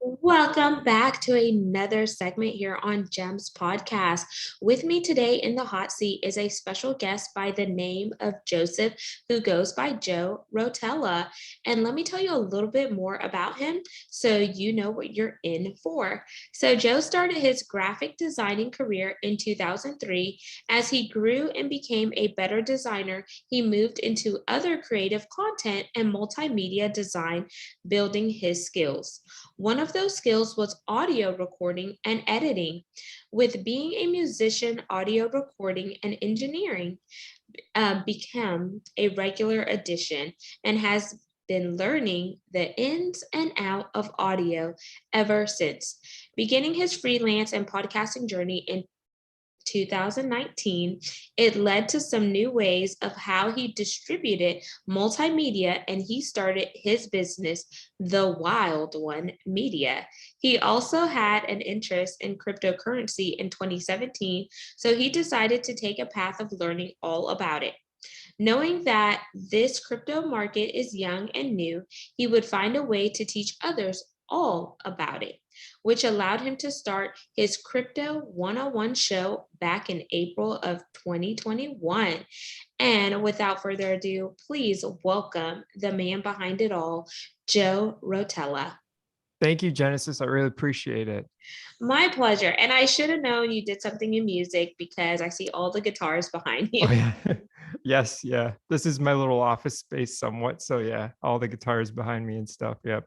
Welcome back to another segment here on Gems Podcast. With me today in the hot seat is a special guest by the name of Joseph, who goes by Joe Rotella. And let me tell you a little bit more about him so you know what you're in for. So, Joe started his graphic designing career in 2003. As he grew and became a better designer, he moved into other creative content and multimedia design, building his skills. One of those skills was audio recording and editing. With being a musician, audio recording and engineering became a regular addition and has been learning the ins and out of audio ever since. Beginning his freelance and podcasting journey in 2019, it led to some new ways of how he distributed multimedia, and he started his business, The Wild One Media. He also had an interest in cryptocurrency in 2017, so he decided to take a path of learning all about it. Knowing that this crypto market is young and new, he would find a way to teach others all about it, which allowed him to start his Crypto 101 show back in April of 2021. And without further ado, please welcome the man behind it all, Joe Rotella. Thank you, Genesis. I really appreciate it. My pleasure. And I should have known you did something in music because I see all the guitars behind you. Oh, yeah. Yes. Yeah. This is my little office space somewhat. So, yeah, all the guitars behind me and stuff. Yep.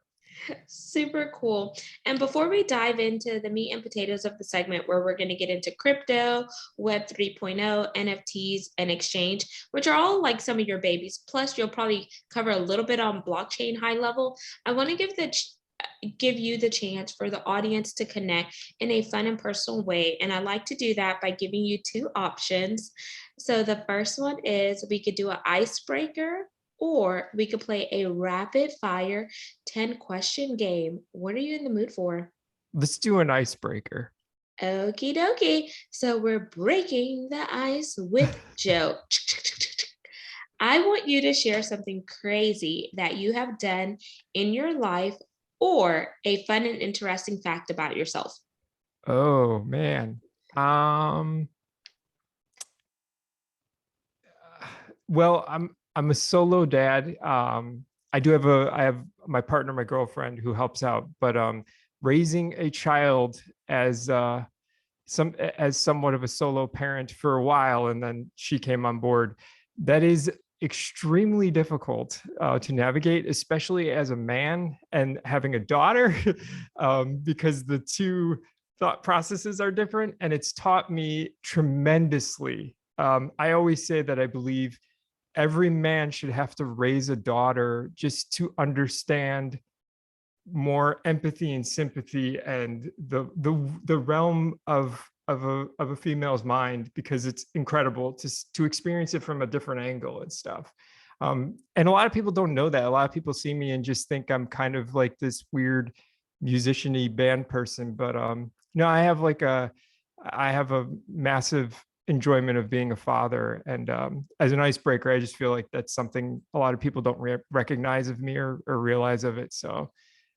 Super cool. And before we dive into the meat and potatoes of the segment, where we're going to get into crypto, Web 3.0, NFTs, and exchange, which are all like some of your babies, plus you'll probably cover a little bit on blockchain high level, I want to give you the chance for the audience to connect in a fun and personal way. And I like to do that by giving you two options. So the first one is we could do an icebreaker, or we could play a rapid fire 10-question game. What are you in the mood for? Let's do an icebreaker. Okie dokie. So we're breaking the ice with Joe. I want you to share something crazy that you have done in your life or a fun and interesting fact about yourself. Oh, man. Well, I'm a solo dad. I have my partner, my girlfriend, who helps out, but raising a child as somewhat of a solo parent for a while, and then she came on board. That is extremely difficult to navigate, especially as a man and having a daughter, because the two thought processes are different, and it's taught me tremendously. I always say that I believe every man should have to raise a daughter just to understand more empathy and sympathy and the realm of a female's mind, because it's incredible to experience it from a different angle and stuff. And a lot of people don't know that. A lot of people see me and just think I'm kind of like this weird musician-y band person, but no, I have a massive enjoyment of being a father. And as an icebreaker, I just feel like that's something a lot of people don't recognize of me or realize of it. So,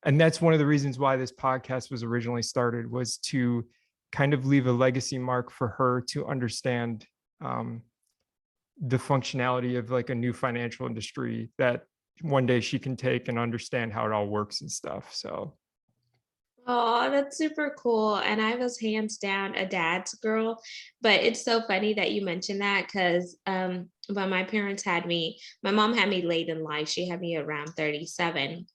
and that's one of the reasons why this podcast was originally started, was to kind of leave a legacy mark for her to understand the functionality of like a new financial industry that one day she can take and understand how it all works and stuff. So Oh, that's super cool. And I was hands down a dad's girl. But it's so funny that you mentioned that because when my parents had me, my mom had me late in life. She had me around 37.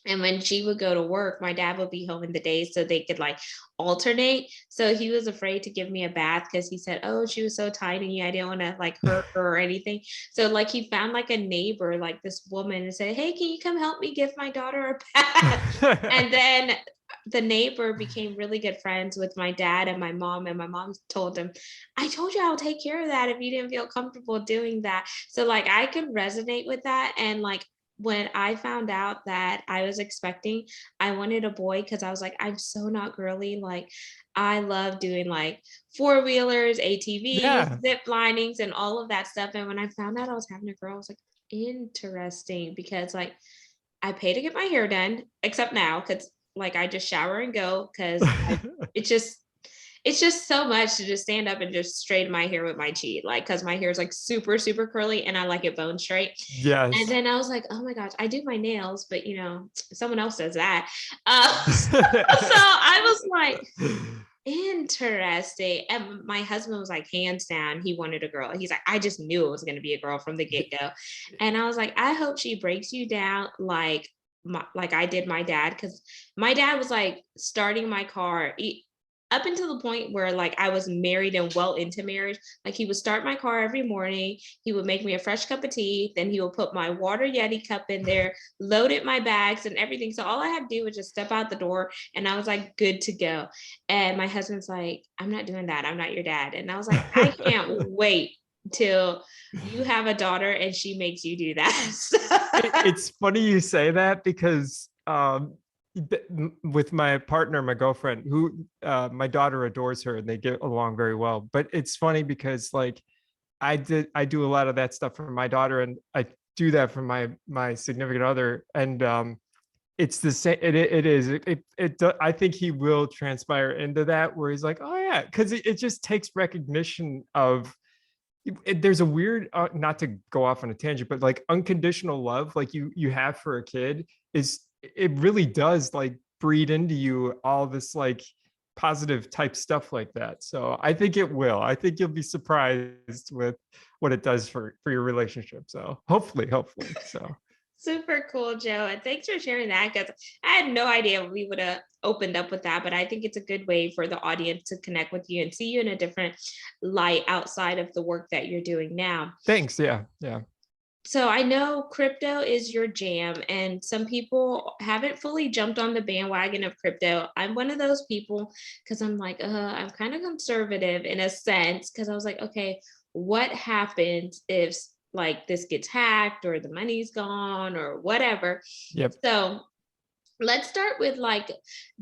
And when she would go to work, my dad would be home in the day so they could like alternate. So he was afraid to give me a bath because he said, oh, she was so tiny. I didn't want to like hurt her or anything. So like he found like a neighbor, like this woman, and said, hey, can you come help me give my daughter a bath? And then the neighbor became really good friends with my dad and my mom told him, I told you I'll take care of that if you didn't feel comfortable doing that. So like I could resonate with that. And like when I found out that I was expecting, I wanted a boy because I was like, I'm so not girly. Like I love doing like four-wheelers, ATVs, yeah. zip linings, and all of that stuff. And when I found out I was having a girl, I was like, interesting, because like I pay to get my hair done, except now because like I just shower and go because it's just it's just so much to just stand up and just straighten my hair with my cheat, like, because my hair is like super, super curly and I like it bone straight. And Yes. then I was like, oh my gosh, I do my nails, but someone else does that. So I was like, interesting. And my husband was like, hands down, he wanted a girl. He's like, I just knew it was going to be a girl from the get go. And I was like, I hope she breaks you down like I did my dad, because my dad was like starting my car. Up until the point where like I was married and well into marriage, like he would start my car every morning. He would make me a fresh cup of tea. Then he would put my water Yeti cup in there, loaded my bags and everything. So all I had to do was just step out the door and I was like good to go. And my husband's like, I'm not doing that. I'm not your dad. And I was like, I can't wait till you have a daughter and she makes you do that. It's funny you say that because with my partner, my girlfriend, who my daughter adores her and they get along very well. But it's funny because like I do a lot of that stuff for my daughter and I do that for my significant other. And it's the same. It is. I think he will transpire into that where he's like, oh yeah, because it just takes recognition of. There's a weird, not to go off on a tangent, but like unconditional love, like you have for a kid, is it really does like breed into you all this like positive type stuff like that. So I think it will. I think you'll be surprised with what it does for your relationship. So hopefully. So Super cool, Joe. And thanks for sharing that because I had no idea we would have opened up with that. But I think it's a good way for the audience to connect with you and see you in a different light outside of the work that you're doing now. thanks. Yeah. Yeah. So I know crypto is your jam, and some people haven't fully jumped on the bandwagon of crypto. I'm one of those people because I'm like, I'm kind of conservative in a sense because I was like, okay, what happens if like this gets hacked or the money's gone or whatever? Yep. So let's start with like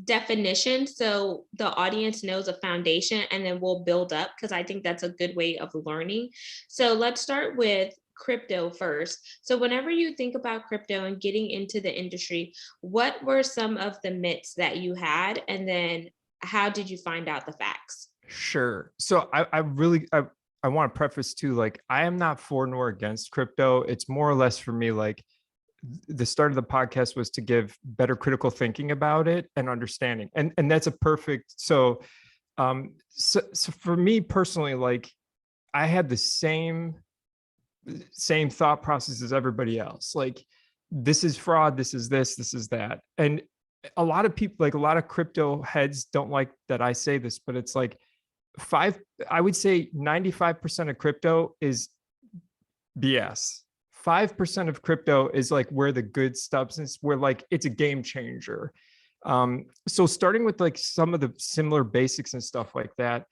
definition so the audience knows a foundation and then we'll build up because I think that's a good way of learning. So let's start with crypto first. So whenever you think about crypto and getting into the industry, what were some of the myths that you had and then how did you find out the facts? Sure. So I want to preface too, like I am not for nor against crypto. It's more or less for me, like the start of the podcast was to give better critical thinking about it and understanding. And that's a perfect so for me personally, like I had the same thought process as everybody else. Like this is fraud, this is this is that. And a lot of people, like a lot of crypto heads don't like that I say this, but it's like I would say 95% of crypto is BS. 5% of crypto is like where the good substance, where like it's a game changer. So starting with like some of the similar basics and stuff like that,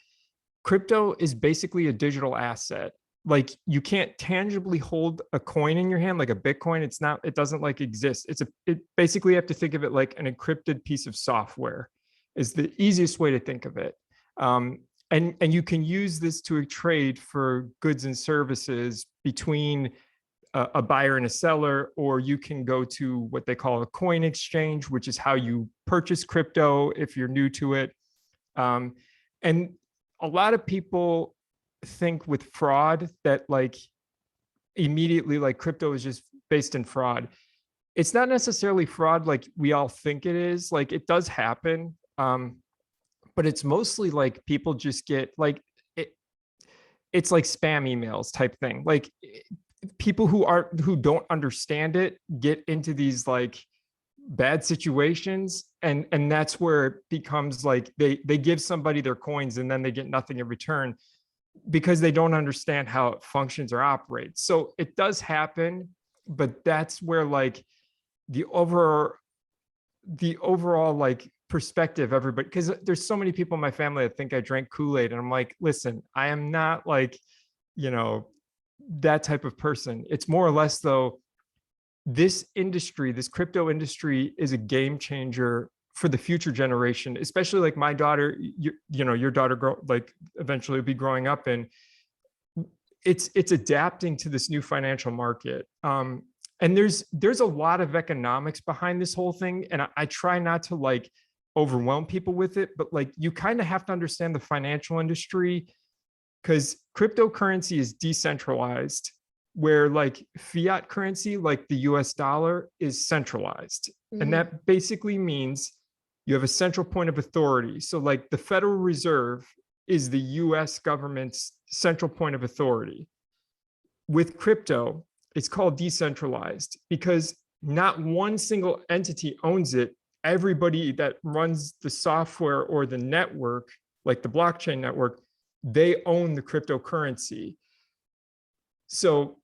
crypto is basically a digital asset. Like you can't tangibly hold a coin in your hand like a Bitcoin. It doesn't like exist. It basically you have to think of it like an encrypted piece of software is the easiest way to think of it. And you can use this to trade for goods and services between a buyer and a seller, or you can go to what they call a coin exchange, which is how you purchase crypto if you're new to it. And a lot of people think with fraud that like immediately like crypto is just based in fraud. It's not necessarily fraud like we all think it is. Like it does happen. But it's mostly like people just get like it's like spam emails type thing. Like people who don't understand it get into these like bad situations, and that's where it becomes like they give somebody their coins and then they get nothing in return because they don't understand how it functions or operates. So it does happen, but that's where like the overall like perspective everybody, because there's so many people in my family that think I drank Kool-Aid, and I'm like, listen, I am not like, you know, that type of person. It's more or less though, this industry, this crypto industry is a game changer for the future generation, especially like my daughter, your daughter like eventually will be growing up, and it's adapting to this new financial market. And there's a lot of economics behind this whole thing. And I try not to like overwhelm people with it, but like you kind of have to understand the financial industry because cryptocurrency is decentralized, where like fiat currency, like the US dollar, is centralized. And Mhm. that basically means you have a central point of authority. So, like the Federal Reserve is the US government's central point of authority. With crypto, it's called decentralized because not one single entity owns it. Everybody that runs the software or the network, like the blockchain network, they own the cryptocurrency. So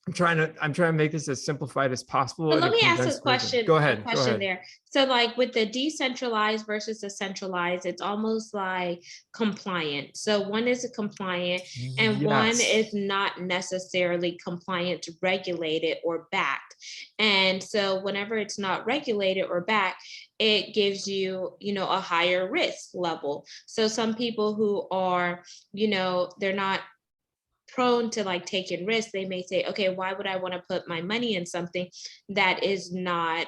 I'm trying to make this as simplified as possible So in let a me ask condensed version. Go a ahead. Go question ahead. there. So like with the decentralized versus the centralized, it's almost like compliant. So one is a compliant and one Yes. is not necessarily compliant, regulated or backed. And so whenever it's not regulated or backed, it gives you, a higher risk level. So some people who are, they're not prone to like taking risks, they may say, okay, why would I want to put my money in something that is not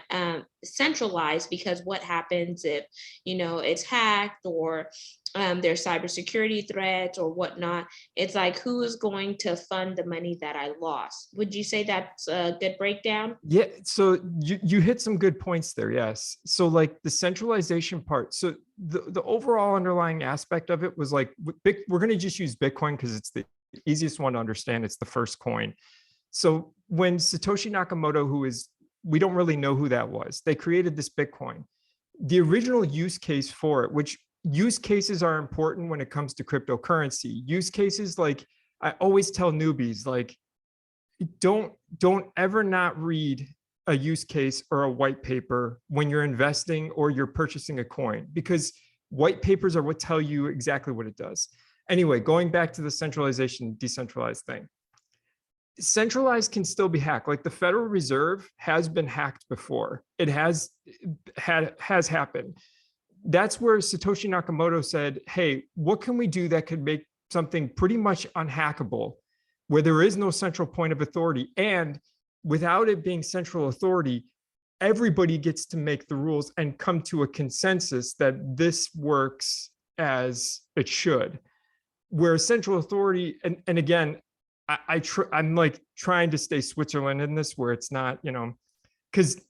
centralized? Because what happens if, it's hacked or there's cybersecurity threats or whatnot? It's like, who is going to fund the money that I lost? Would you say that's a good breakdown? Yeah. So you hit some good points there. Yes. So like the centralization part. So the overall underlying aspect of it was like we're going to just use Bitcoin because it's the easiest one to understand. It's the first coin. So when Satoshi Nakamoto, we don't really know who that was, they created this Bitcoin. The original use case for it, which use cases are important when it comes to cryptocurrency. Use cases, like I always tell newbies, like don't ever not read a use case or a white paper when you're investing or you're purchasing a coin, because white papers are what tell you exactly what it does. Anyway, going back to the centralization decentralized thing, centralized can still be hacked. Like the Federal Reserve has been hacked before. It has happened. That's where Satoshi Nakamoto said, hey, what can we do that could make something pretty much unhackable, where there is no central point of authority? And without it being central authority, everybody gets to make the rules and come to a consensus that this works as it should. Where central authority, and again, I'm like trying to stay Switzerland in this, where it's not, because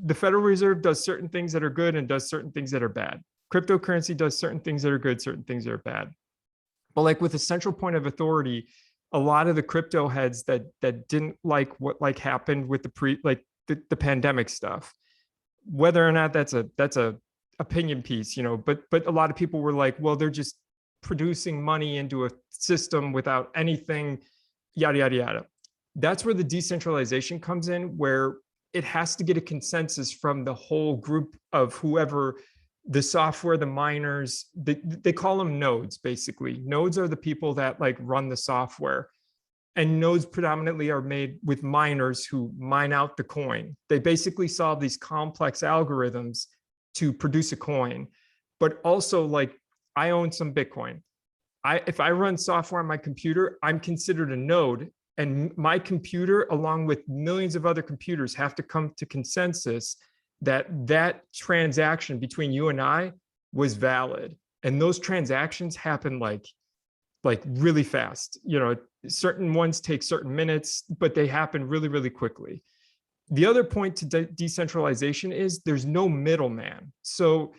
the Federal Reserve does certain things that are good and does certain things that are bad. Cryptocurrency does certain things that are good, certain things that are bad. But like with a central point of authority, a lot of the crypto heads that didn't like what like happened with the pandemic stuff, whether or not that's a opinion piece, but a lot of people were like, well, they're just producing money into a system without anything, yada yada yada. That's where the decentralization comes in, where it has to get a consensus from the whole group of whoever, the software, the miners, they call them nodes. Basically, nodes are the people that like run the software, and nodes predominantly are made with miners who mine out the coin. They basically solve these complex algorithms to produce a coin. But also, like, I own some Bitcoin. If I run software on my computer, I'm considered a node, and my computer, along with millions of other computers, have to come to consensus that that transaction between you and I was valid. And those transactions happen like really fast. Certain ones take certain minutes, but they happen really, really quickly. The other point to decentralization is there's no middleman. So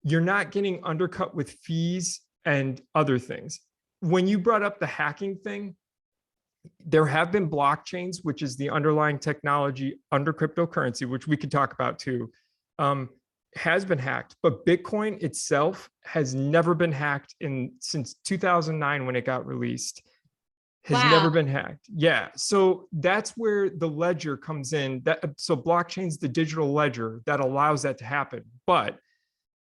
you're not getting undercut with fees and other things. When you brought up the hacking thing, there have been blockchains, which is the underlying technology under cryptocurrency, which we could talk about too, has been hacked. But Bitcoin itself has never been hacked since 2009 when it got released. Has never Wow. been hacked. Yeah. So that's where the ledger comes in. So blockchain's the digital ledger that allows that to happen. But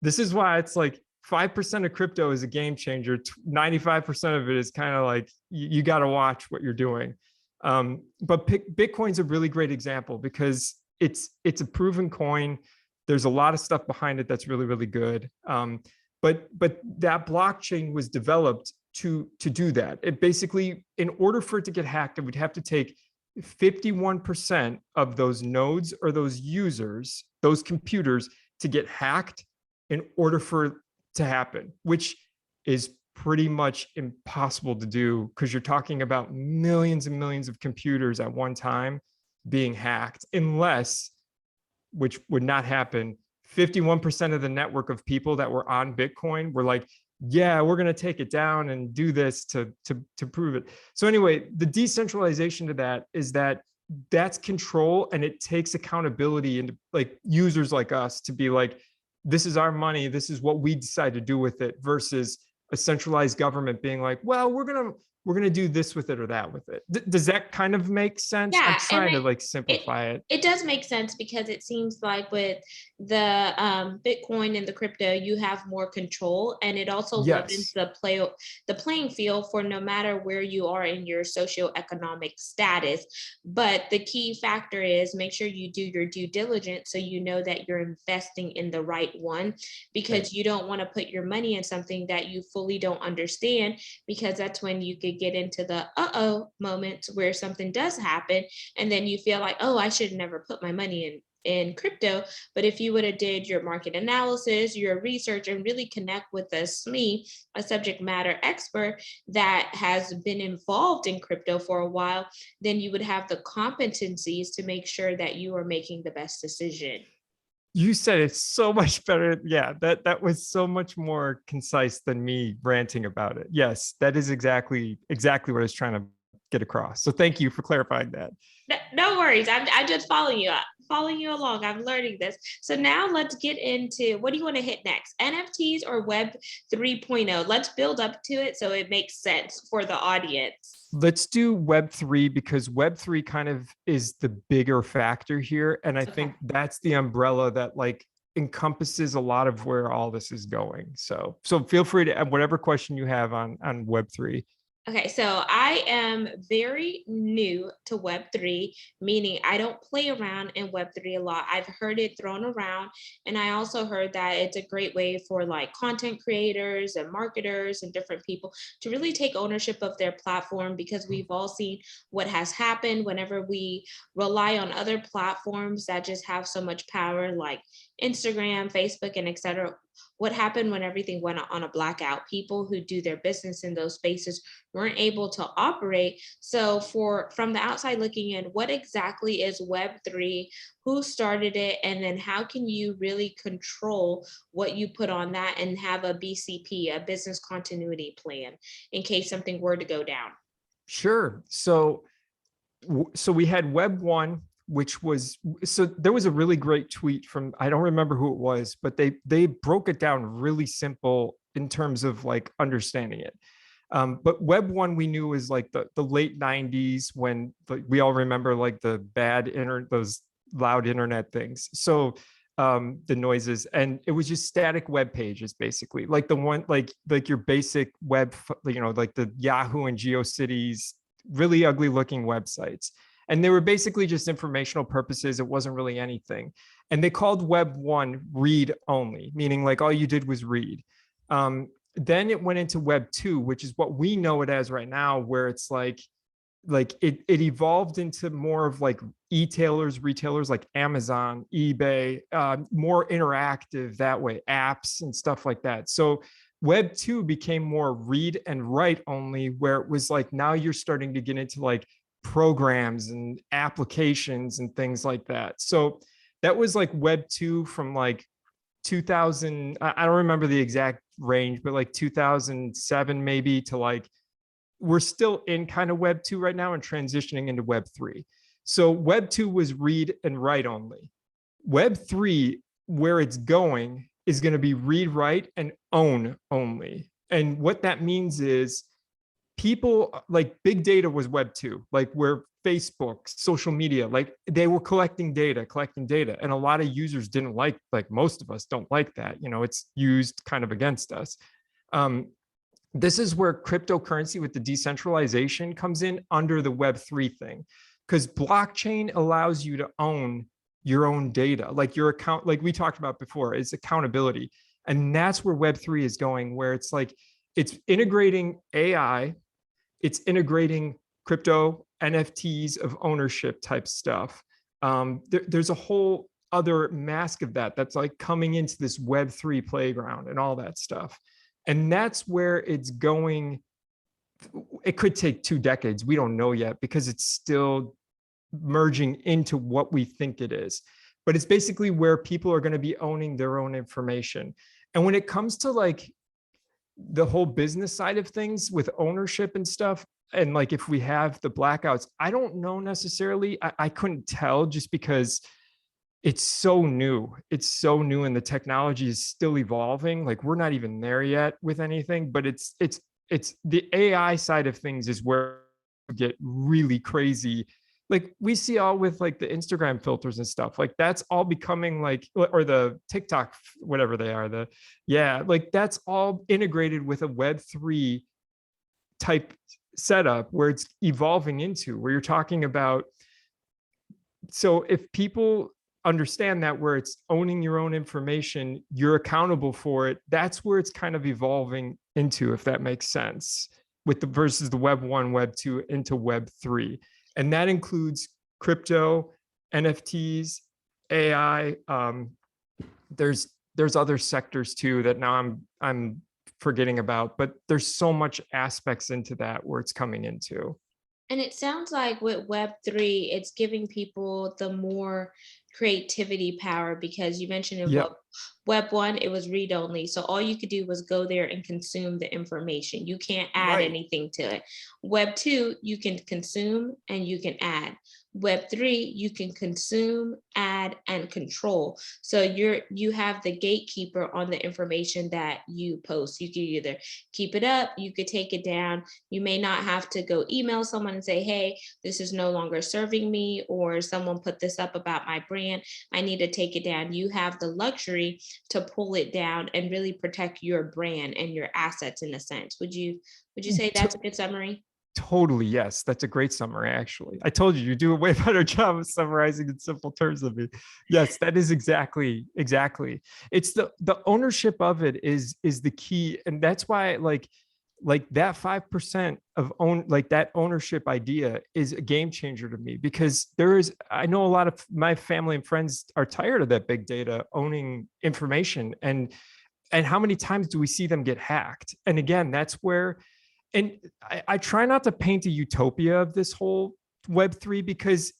this is why it's like 5% of crypto is a game changer. 95% of it is kind of like you got to watch what you're doing. But Bitcoin's a really great example because it's a proven coin. There's a lot of stuff behind it that's really, really good. But that blockchain was developed to do that. It basically, in order for it to get hacked, it would have to take 51% of those nodes or those users, those computers, to get hacked in order for it to happen, which is pretty much impossible to do because you're talking about millions and millions of computers at one time being hacked, unless, which would not happen, 51% of the network of people that were on Bitcoin were like, yeah, we're going to take it down and do this to prove it. So anyway, the decentralization to that is that that's control, and it takes accountability and like users like us to be like, this is our money, this is what we decide to do with it, versus a centralized government being like, well, we're gonna do this with it or that with it. Does that kind of make sense? I'm Yeah, and trying to like it simplify it. it does make sense because it seems like with the Bitcoin and the crypto, you have more control, and it also levens Yes. the playing field for no matter where you are in your socioeconomic status. But the key factor is make sure you do your due diligence so you know that you're investing in the right one, Right. because you don't want to put your money in something that you fully don't understand, because that's when you could get into the uh-oh moments where something does happen, and then you feel like, oh, I should never put my money in crypto. But if you would have did your market analysis, your research, and really connect with a SME, a subject matter expert that has been involved in crypto for a while, then you would have the competencies to make sure that you are making the best decision. You said it so much better. Yeah, that was so much more concise than me ranting about it. Yes, that is exactly what I was trying to get across. So thank you for clarifying that. No worries. I'm just following you along. I'm learning this. So now let's get into, what do you want to hit next? NFTs or Web 3.0? Let's build up to it so it makes sense for the audience. Let's do Web3 because Web3 kind of is the bigger factor here. And I Okay. think that's the umbrella that like encompasses a lot of where all this is going. So feel free to add whatever question you have on Web3. Okay, so I am very new to Web3, meaning I don't play around in Web3 a lot. I've heard it thrown around, and I also heard that it's a great way for like content creators and marketers and different people to really take ownership of their platform, because we've all seen what has happened whenever we rely on other platforms that just have so much power, like Instagram, Facebook, and etc. What happened when everything went on a blackout? People who do their business in those spaces weren't able to operate. So for from the outside looking in, what exactly is Web3? Who started it? And then how can you really control what you put on that and have a BCP, a business continuity plan, in case something were to go down? Sure. So we had Web 1, which was, so there was a really great tweet from, I don't remember who it was, but they broke it down really simple in terms of like understanding it. But Web 1 we knew was like the late 90s, when like, we all remember like the bad internet, those loud internet things. So the noises, and it was just static web pages, basically like the one like your basic web, like the Yahoo and GeoCities, really ugly looking websites. And they were basically just informational purposes. It wasn't really anything. And they called Web 1 read only, meaning like all you did was read. Then it went into Web 2, which is what we know it as right now, where it's like it evolved into more of like retailers like Amazon, eBay, more interactive that way, apps and stuff like that. So Web 2 became more read and write only, where it was like now you're starting to get into like programs and applications and things like that. So that was like Web 2 from like 2000, I don't remember the exact range, but like 2007 maybe to like, we're still in kind of Web 2 right now and transitioning into Web 3. So Web 2 was read and write only. Web 3, where it's going, is going to be read, write, and own only. And what that means is people like big data was Web 2, like where Facebook, social media, like they were collecting data, and a lot of users didn't like most of us don't like that. It's used kind of against us. This is where cryptocurrency with the decentralization comes in under the Web 3 thing, because blockchain allows you to own your own data, like your account, like we talked about before, is accountability. And that's where Web 3 is going, where it's like it's integrating AI, it's integrating crypto NFTs of ownership type stuff. There's a whole other mask of that that's like coming into this Web3 playground and all that stuff. And that's where it's going. It could take 2 decades. We don't know yet because it's still merging into what we think it is. But it's basically where people are going to be owning their own information. And when it comes to like the whole business side of things with ownership and stuff, and like if we have the blackouts, I don't know necessarily. I couldn't tell just because it's so new. It's so new and the technology is still evolving. Like we're not even there yet with anything, but it's the AI side of things is where we get really crazy. Like we see all with like the Instagram filters and stuff, like that's all becoming like, or the TikTok, whatever they are, yeah, like that's all integrated with a Web3 type setup where it's evolving into, where you're talking about. So if people understand that, where it's owning your own information, you're accountable for it, that's where it's kind of evolving into, if that makes sense, with the versus the Web 1, Web 2 into Web 3. And that includes crypto, NFTs, AI. There's other sectors too that now I'm forgetting about, but there's so much aspects into that where it's coming into. And it sounds like with Web3, it's giving people the more creativity power because you mentioned in Yep. Web 1, it was read only. So all you could do was go there and consume the information. You can't add Right. anything to it. Web 2, you can consume and you can add. Web 3, you can consume, add, and control. So you have the gatekeeper on the information that you post. You can either keep it up, you could take it down. You may not have to go email someone and say, hey, this is no longer serving me, or someone put this up about my brand. I need to take it down. You have the luxury to pull it down and really protect your brand and your assets in a sense. Would you say that's a good summary? Totally, yes. That's a great summary, actually. I told you you do a way better job of summarizing in simple terms than me. Yes, that is exactly. It's the ownership of it is the key. And that's why like that 5% of own, like that ownership idea is a game changer to me, because I know a lot of my family and friends are tired of that big data owning information, and how many times do we see them get hacked? And again, that's where, and I try not to paint a utopia of this whole Web3, because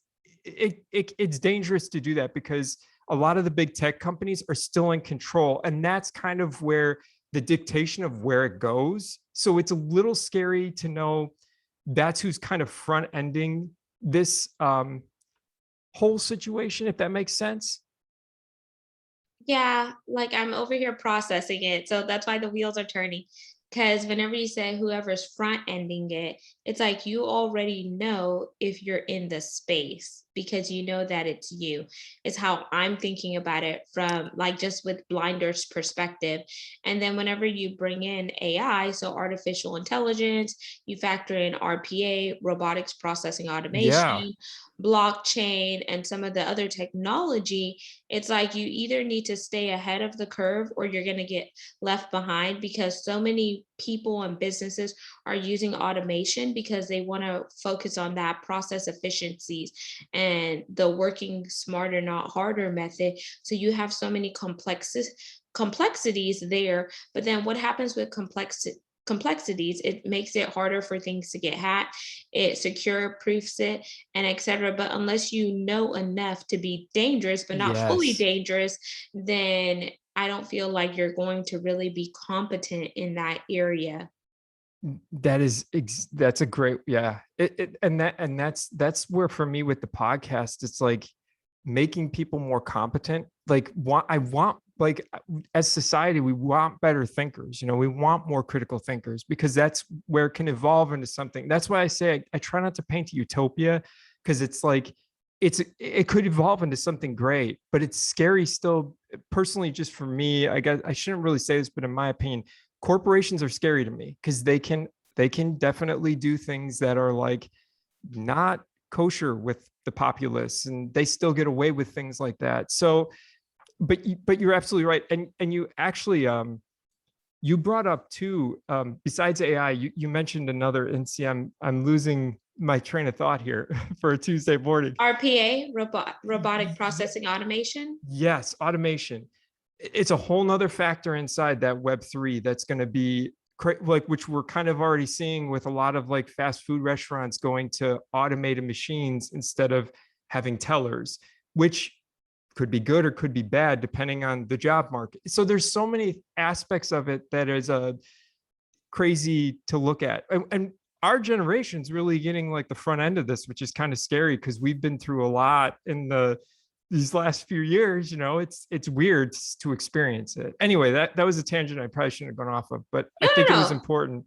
it's dangerous to do that, because a lot of the big tech companies are still in control, and that's kind of where the dictation of where it goes. So it's a little scary to know that's who's kind of front ending this whole situation, if that makes sense. Yeah, like I'm over here processing it. So that's why the wheels are turning. Because whenever you say whoever's front ending it, it's like you already know if you're in the space because you know that it's you. Is how I'm thinking about it from like just with blinders perspective. And then whenever you bring in AI, so artificial intelligence, you factor in RPA, robotics processing Yeah. automation, blockchain, and some of the other technology, it's like you either need to stay ahead of the curve or you're going to get left behind because so many people and businesses are using automation because they want to focus on that process efficiencies and the working smarter not harder method. So you have so many complexities there, but then what happens with complexities, it makes it harder for things to get hacked, it secure proofs it, and etc. But unless you know enough to be dangerous but not fully Yes. dangerous, then I don't feel like you're going to really be competent in that area. That's a great, yeah. And that's where for me with the podcast, it's like making people more competent. Like I want, like, as society, we want better thinkers. We want more critical thinkers, because that's where it can evolve into something. That's why I say I try not to paint a utopia, because it's like it could evolve into something great, but it's scary still. Personally, just for me, I guess I shouldn't really say this, but in my opinion, corporations are scary to me, because they can definitely do things that are like not kosher with the populace, and they still get away with things like that. So, but you're absolutely right, and you actually you brought up too, besides AI, you mentioned another, and see, I'm losing my train of thought here for a Tuesday morning. RPA, robotic processing automation. Yes, automation. It's a whole nother factor inside that Web3 that's going to be like, which we're kind of already seeing with a lot of like fast food restaurants going to automated machines instead of having tellers, which could be good or could be bad depending on the job market. So there's so many aspects of it that is crazy to look at. And our generation's really getting like the front end of this, which is kind of scary because we've been through a lot in these last few years. You know, it's weird to experience it. Anyway, that was a tangent I probably shouldn't have gone off of, but No, I think no, it was no. important.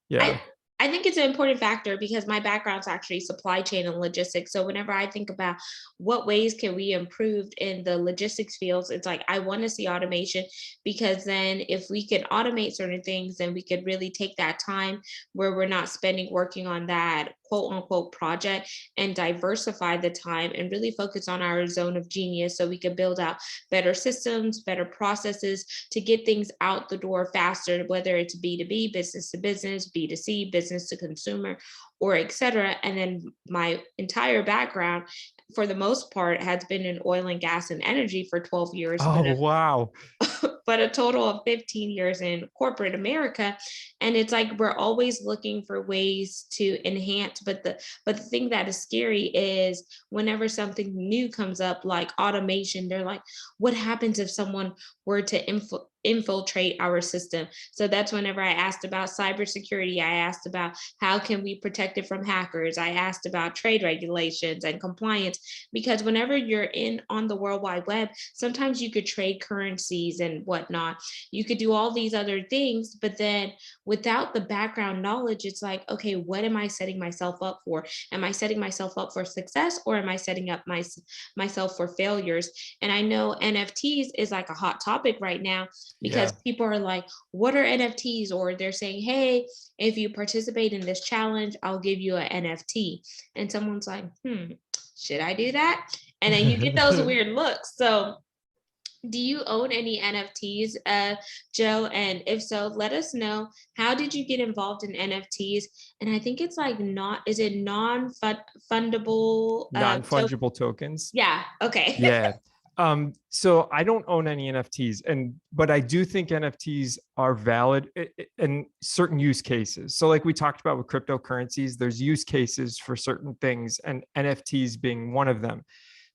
Yeah. I I think it's an important factor because my background's actually supply chain and logistics. So whenever I think about what ways can we improve in the logistics fields, it's like I want to see automation because then if we can automate certain things, then we could really take that time where we're not spending working on that quote unquote project and diversify the time and really focus on our zone of genius so we can build out better systems, better processes to get things out the door faster, whether it's B2B, business to business, B2C, business to consumer, or et cetera. And then my entire background, for the most part, has been in oil and gas and energy for 12 years, Oh, wow. but a total of 15 years in corporate America. And it's like we're always looking for ways to enhance. But the thing that is scary is whenever something new comes up, like automation, they're like, what happens if someone were to infiltrate our system? So that's whenever I asked about cybersecurity, I asked about how can we protect it from hackers? I asked about trade regulations and compliance, because whenever you're in on the World Wide Web, sometimes you could trade currencies and whatnot. You could do all these other things, but then without the background knowledge, it's like, okay, what am I setting myself up for? Am I setting myself up for success, or am I setting up myself for failures? And I know NFTs is like a hot topic right now because Yeah. people are like, what are NFTs? Or they're saying, hey, if you participate in this challenge, I'll give you an NFT. And someone's like, should I do that? And then you get those weird looks. So do you own any NFTs, Joe? And if so, let us know. How did you get involved in NFTs? And I think it's like not, is it non-fundable token? Non-fungible tokens. Yeah. Okay. Yeah. So I don't own any NFTs, but I do think NFTs are valid in certain use cases. So like we talked about with cryptocurrencies, there's use cases for certain things, and NFTs being one of them.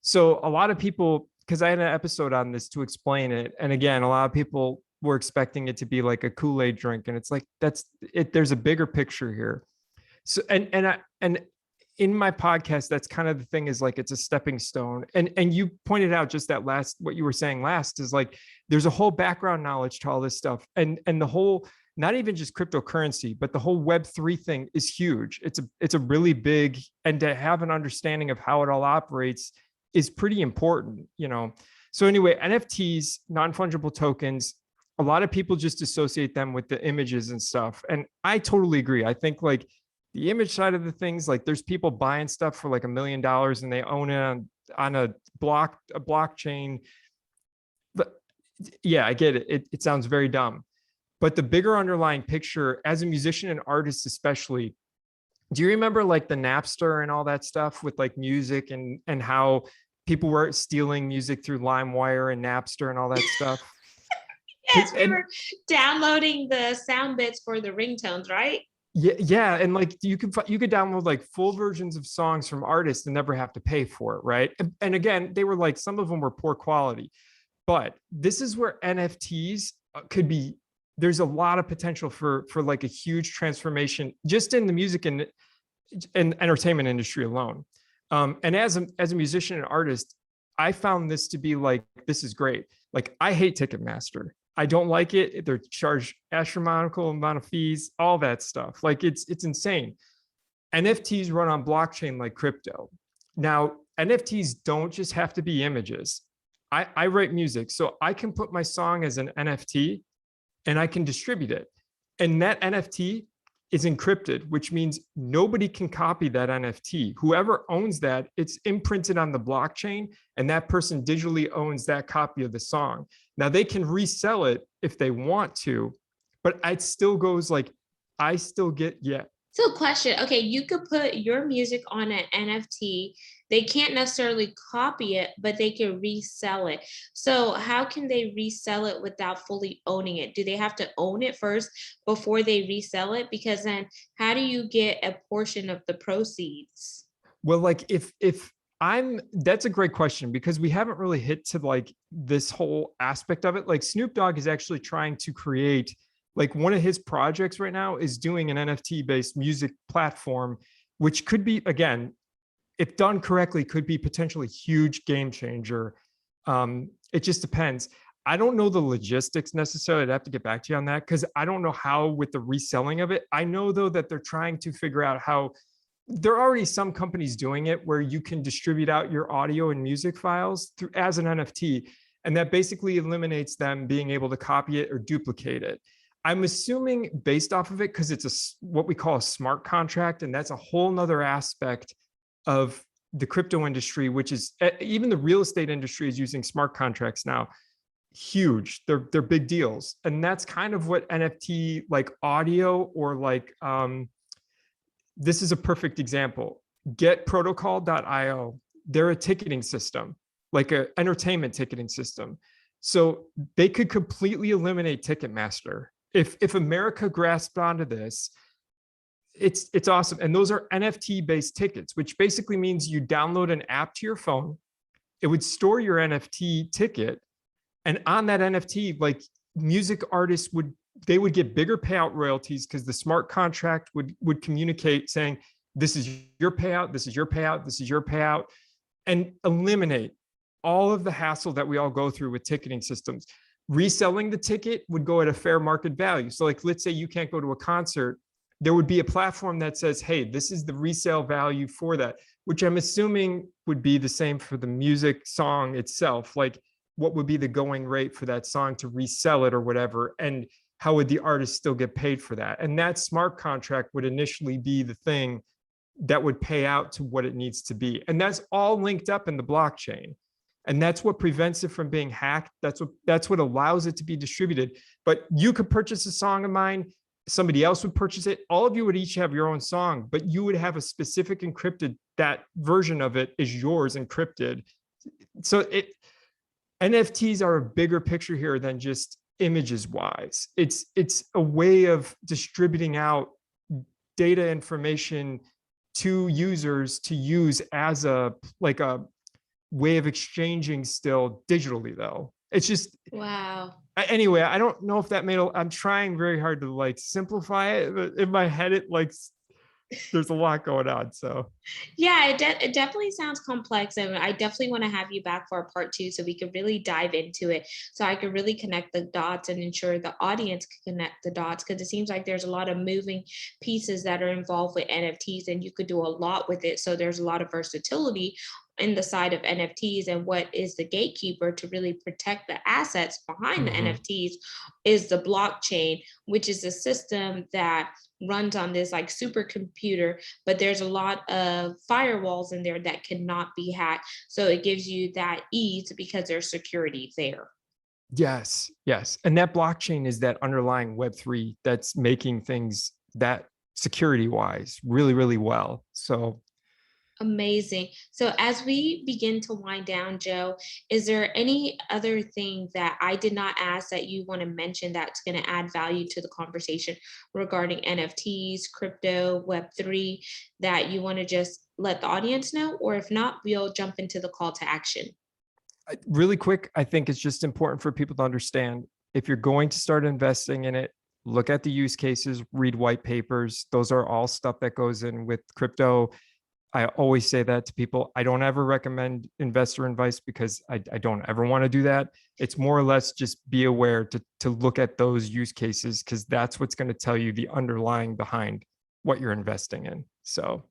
So a lot of people, because I had an episode on this to explain it, and again, a lot of people were expecting it to be like a Kool-Aid drink, and it's like that's it. There's a bigger picture here. So and in my podcast, that's kind of the thing, is like it's a stepping stone. And you pointed out just that last, what you were saying last, is like there's a whole background knowledge to all this stuff, and the whole, not even just cryptocurrency, but the whole Web3 thing is huge. It's a really big, and to have an understanding of how it all operates is pretty important, you know. So anyway, NFTs, non-fungible tokens, a lot of people just associate them with the images and stuff, and I totally agree. I think like the image side of the things, like there's people buying stuff for like $1 million and they own it on a blockchain. But yeah, I get it. It sounds very dumb, but the bigger underlying picture, as a musician and artist especially, do you remember like the Napster and all that stuff with like music, and how people were stealing music through LimeWire and Napster and all that stuff? Yes, we And were downloading the sound bits for the ringtones, right? yeah, and like you could download like full versions of songs from artists and never have to pay for it, right? And again, they were like, some of them were poor quality, but this is where NFTs could be. There's a lot of potential for like a huge transformation just in the music and entertainment industry alone. And as a musician and artist, I found this to be like, this is great. Like I hate Ticketmaster. I don't like it. They're charged astronomical amount of fees, all that stuff. Like it's insane. NFTs run on blockchain like crypto. Now, NFTs don't just have to be images. I write music, so I can put my song as an NFT and I can distribute it. And that NFT is encrypted, which means nobody can copy that NFT. Whoever owns that, it's imprinted on the blockchain, and that person digitally owns that copy of the song. Now they can resell it if they want to, but it still goes like, I still get, yeah, So question, okay, you could put your music on an NFT. They can't necessarily copy it, but they can resell it. So how can they resell it without fully owning it? Do they have to own it first before they resell it? Because then how do you get a portion of the proceeds? Well, like if I'm that's a great question because we haven't really hit to like this whole aspect of it. Like Snoop Dogg is actually trying to create like one of his projects right now is doing an NFT based music platform, which could be again, if done correctly, could be potentially huge game changer. It just depends. I don't know the logistics necessarily. I'd have to get back to you on that because I don't know how with the reselling of it. I know though that they're trying to figure out how there are already some companies doing it where you can distribute out your audio and music files through as an NFT. And that basically eliminates them being able to copy it or duplicate it. I'm assuming based off of it, because it's what we call a smart contract, and that's a whole nother aspect of the crypto industry, which is even the real estate industry is using smart contracts now. Huge. They're big deals. And that's kind of what NFT like audio or like this is a perfect example. Getprotocol.io. They're a ticketing system, like an entertainment ticketing system. So they could completely eliminate Ticketmaster. If America grasped onto this, it's awesome. And those are NFT based tickets, which basically means you download an app to your phone. It would store your NFT ticket. And on that NFT, like music artists they would get bigger payout royalties because the smart contract would communicate saying, this is your payout, this is your payout, this is your payout, and eliminate all of the hassle that we all go through with ticketing systems. Reselling the ticket would go at a fair market value. So like, let's say you can't go to a concert, there would be a platform that says, hey, this is the resale value for that, which I'm assuming would be the same for the music song itself. Like what would be the going rate for that song to resell it or whatever. And how would the artist still get paid for that? And that smart contract would initially be the thing that would pay out to what it needs to be. And that's all linked up in the blockchain. And that's what prevents it from being hacked. That's what allows it to be distributed. But you could purchase a song of mine, somebody else would purchase it. All of you would each have your own song, but you would have a specific encrypted, that version of it is yours encrypted. So NFTs are a bigger picture here than just images wise. It's a way of distributing out data information to users to use as a like a way of exchanging still digitally though. It's just Wow. anyway, I don't know if that made I'm trying very hard to like simplify it, but in my head it like there's a lot going on. So Yeah, it definitely sounds complex, and I definitely want to have you back for a part two so we could really dive into it, so I could really connect the dots and ensure the audience can connect the dots because it seems like there's a lot of moving pieces that are involved with NFTs, and you could do a lot with it. So there's a lot of versatility in the side of NFTs, and what is the gatekeeper to really protect the assets behind the mhm. NFTs is the blockchain, which is a system that runs on this like supercomputer, but there's a lot of firewalls in there that cannot be hacked. So it gives you that ease because there's security there. Yes, yes. And that blockchain is that underlying Web3 that's making things that security wise really, really well. So Amazing. So as we begin to wind down, Joe, is there any other thing that I did not ask that you want to mention that's going to add value to the conversation regarding NFTs, crypto, Web3 that you want to just let the audience know? Or if not, we'll jump into the call to action. really quick, I think it's just important for people to understand if you're going to start investing in it, look at the use cases, read white papers. Those are all stuff that goes in with crypto. I always say that to people. I don't ever recommend investor advice because I don't ever want to do that. It's more or less just be aware to look at those use cases because that's what's going to tell you the underlying behind what you're investing in. So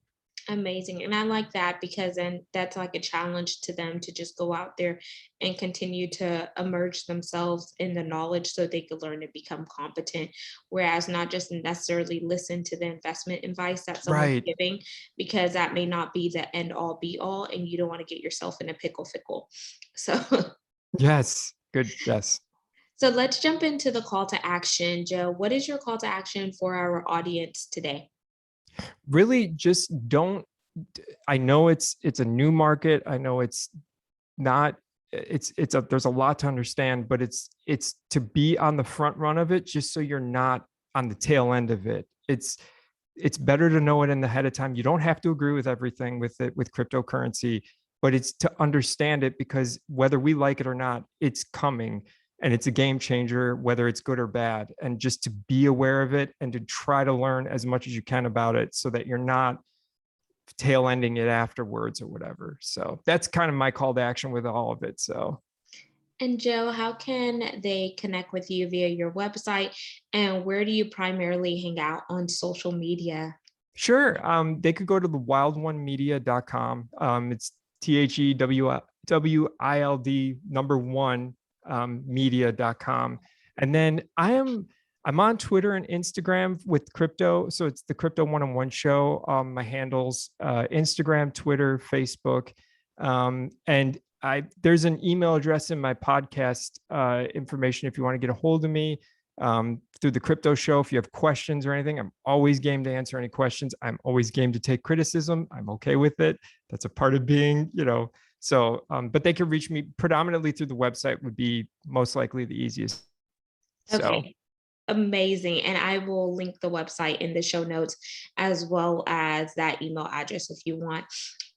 Amazing. And I like that because then that's like a challenge to them to just go out there and continue to immerse themselves in the knowledge so they could learn and become competent. Whereas not just necessarily listen to the investment advice that someone's right. giving, because that may not be the end all be all. And you don't want to get yourself in a pickle. So, Yes. Good. Yes. so let's jump into the call to action. Joe, what is your call to action for our audience today? Really just don't. I know it's a new market. I know it's not, it's a, there's a lot to understand, but it's to be on the front run of it just so you're not on the tail end of it. It's better to know it in the head of time. You don't have to agree with everything with it with cryptocurrency, but it's to understand it, because whether we like it or not, it's coming, and it's a game changer, whether it's good or bad. And just to be aware of it and to try to learn as much as you can about it so that you're not tail ending it afterwards or whatever. So that's kind of my call to action with all of it. So And Joe, how can they connect with you via your website? And where do you primarily hang out on social media? sure. They could go to the wild1media.com. It's THEWWILD number one media.com. And then I'm on Twitter and Instagram with crypto. So it's the Crypto One-on-One Show. My handles Instagram, Twitter, Facebook. And there's an email address in my podcast information if you want to get a hold of me through the crypto show. If you have questions or anything, I'm always game to answer any questions. I'm always game to take criticism. I'm okay with it. That's a part of being, so, but they can reach me predominantly through the website would be most likely the easiest. So Okay, amazing. And I will link the website in the show notes as well as that email address if you want.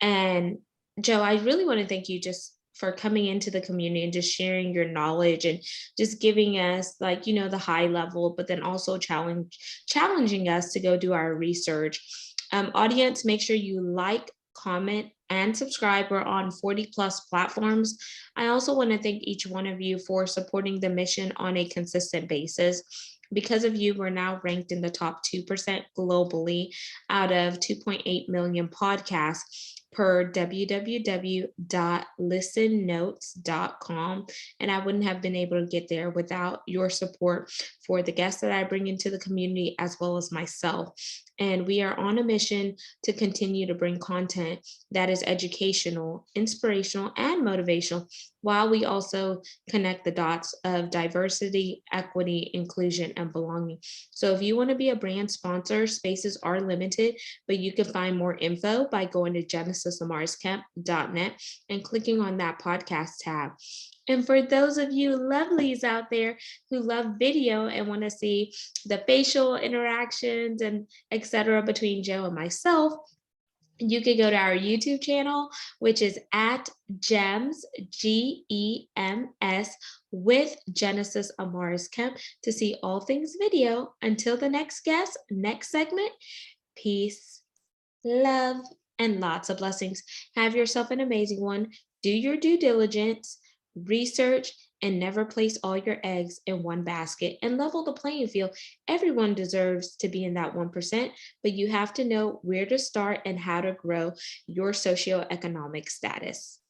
And Joe, I really want to thank you just for coming into the community and just sharing your knowledge and just giving us like, the high level, but then also challenging us to go do our research. Audience, make sure you like, comment, and subscribe. We're on 40 plus platforms. I also want to thank each one of you for supporting the mission on a consistent basis. Because of you, we're now ranked in the top 2% globally out of 2.8 million podcasts per www.listennotes.com. And I wouldn't have been able to get there without your support for the guests that I bring into the community as well as myself. And we are on a mission to continue to bring content that is educational, inspirational, and motivational, while we also connect the dots of diversity, equity, inclusion, and belonging. So if you want to be a brand sponsor, spaces are limited, but you can find more info by going to genesisamarisKemp.net and clicking on that podcast tab. And for those of you lovelies out there who love video and want to see the facial interactions and etc. between Joe and myself, you could go to our YouTube channel, which is at GEMS, GEMS, with Genesis Amaris Kemp to see all things video. Until the next guest, next segment, peace, love, and lots of blessings. Have yourself an amazing one. Do your due diligence, research, and never place all your eggs in one basket and level the playing field. Everyone deserves to be in that 1%, but you have to know where to start and how to grow your socioeconomic status.